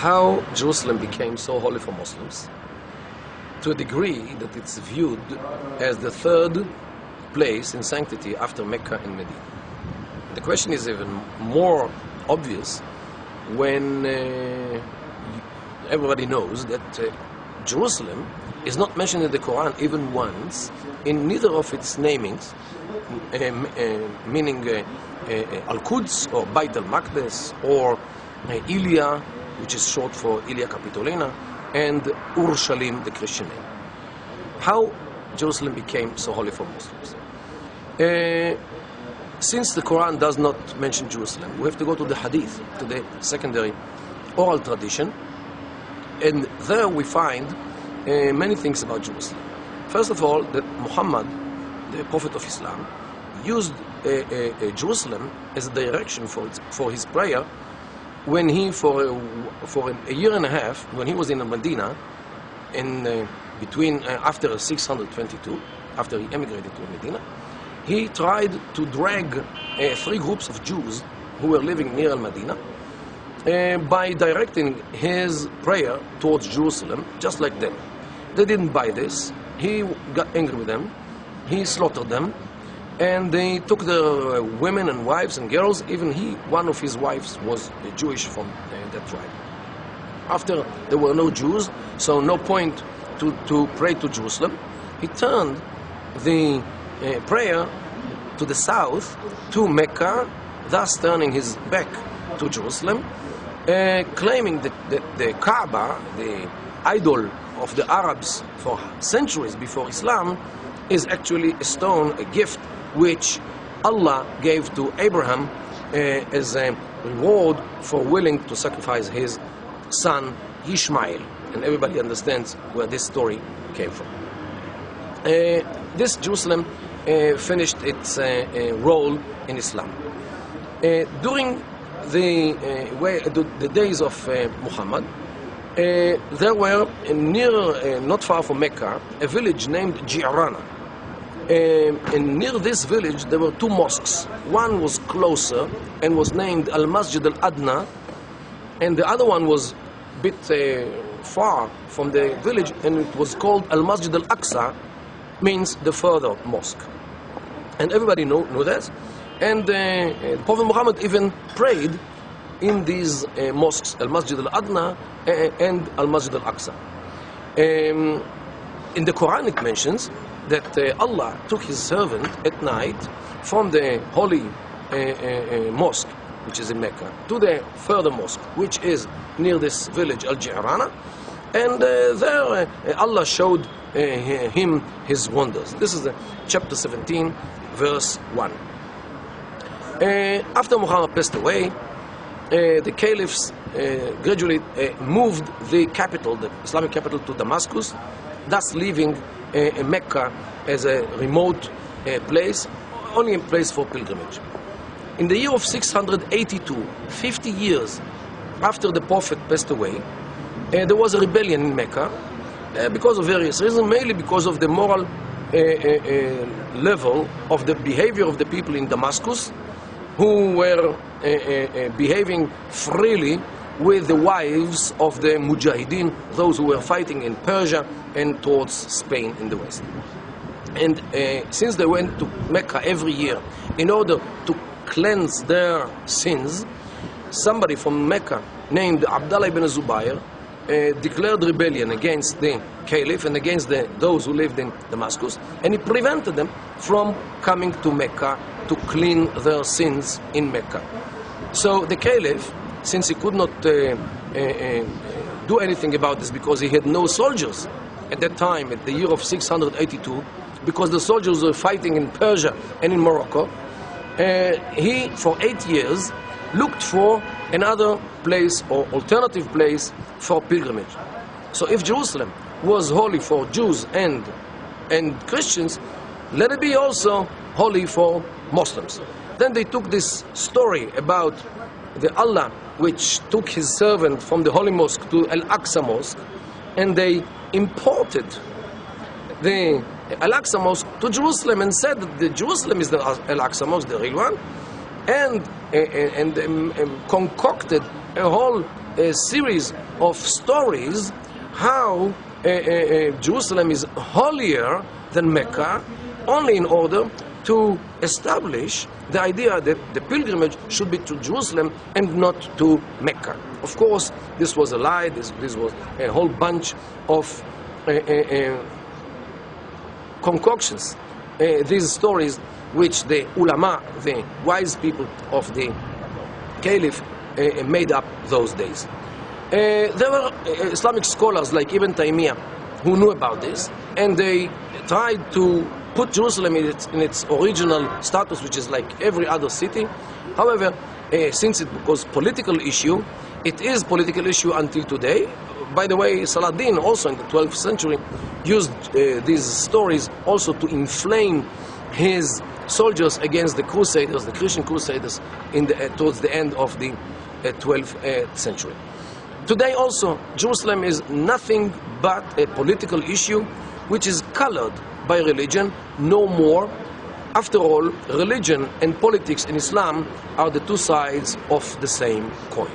how Jerusalem became so holy for Muslims, to a degree that it's viewed as the third place in sanctity after Mecca and Medina. The question is even more obvious when everybody knows that Jerusalem is not mentioned in the Quran even once in neither of its namings, meaning Al-Quds or Beit al-Maqdis or Ilia, which is short for Ilia Capitolina, and Urushalim, the Christian name. How Jerusalem became so holy for Muslims? Since the Quran does not mention Jerusalem, we have to go to the Hadith, to the secondary oral tradition, and there we find many things about Jerusalem. First of all, that Muhammad, the Prophet of Islam, used Jerusalem as a direction for his prayer when he, for a year and a half, when he was in Medina, after 622, after he emigrated to Medina, he tried to drag three groups of Jews who were living near Medina by directing his prayer towards Jerusalem, just like them. They didn't buy this. He got angry with them. He slaughtered them. And they took their women and wives and girls. Even one of his wives was Jewish from that tribe. After there were no Jews, so no point to pray to Jerusalem, he turned the prayer to the south, to Mecca, thus turning his back to Jerusalem, claiming that the Kaaba, the idol of the Arabs for centuries before Islam, is actually a stone, a gift, which Allah gave to Abraham as a reward for willing to sacrifice his son Ishmael. And everybody understands where this story came from. This Jerusalem finished its role in Islam. During the days of Muhammad, there were not far from Mecca, a village named Ji'rana. And near this village there were two mosques. One was closer and was named Al-Masjid Al-Adna, and the other one was a bit far from the village, and it was called Al-Masjid Al-Aqsa, means the further mosque. And everybody knew that. And Prophet Muhammad even prayed in these mosques, Al-Masjid Al-Adna and Al-Masjid Al-Aqsa. In the Quran it mentions that Allah took his servant at night from the holy mosque, which is in Mecca, to the further mosque, which is near this village Al-Ji'rana, and there Allah showed him his wonders. This is chapter 17, verse 1. After Muhammad passed away, the caliphs gradually moved the capital, the Islamic capital, to Damascus, thus leaving Mecca as a remote place, only a place for pilgrimage. In the year of 682, 50 years after the Prophet passed away, there was a rebellion in Mecca because of various reasons, mainly because of the moral level of the behavior of the people in Damascus, who were behaving freely with the wives of the Mujahideen, those who were fighting in Persia and towards Spain in the west. And since they went to Mecca every year in order to cleanse their sins, somebody from Mecca named Abdullah ibn Zubayr declared rebellion against the caliph and against those who lived in Damascus, and he prevented them from coming to Mecca to clean their sins in Mecca. So the caliph, since he could not do anything about this because he had no soldiers at that time, at the year of 682, because the soldiers were fighting in Persia and in Morocco, he, for 8 years, looked for another place or alternative place for pilgrimage. So if Jerusalem was holy for Jews and Christians, let it be also holy for Muslims. Then they took this story about the Allah which took his servant from the holy mosque to Al-Aqsa mosque, and they imported the Al-Aqsa mosque to Jerusalem and said that the Jerusalem is the Al-Aqsa mosque, the real one, and concocted a whole series of stories how Jerusalem is holier than Mecca, only in order to establish the idea that the pilgrimage should be to Jerusalem and not to Mecca. Of course, this was a lie. This was a whole bunch of concoctions. These stories which the ulama, the wise people of the caliph, made up those days. There were Islamic scholars like Ibn Taymiyyah who knew about this, and they tried to put Jerusalem in its original status, which is like every other city. However, since it was political issue, it is political issue until today. By the way, Saladin also in the 12th century used these stories also to inflame his soldiers against the Crusaders, the Christian Crusaders, towards the end of the 12th century. Today also, Jerusalem is nothing but a political issue which is colored by religion, no more. After all, religion and politics in Islam are the two sides of the same coin.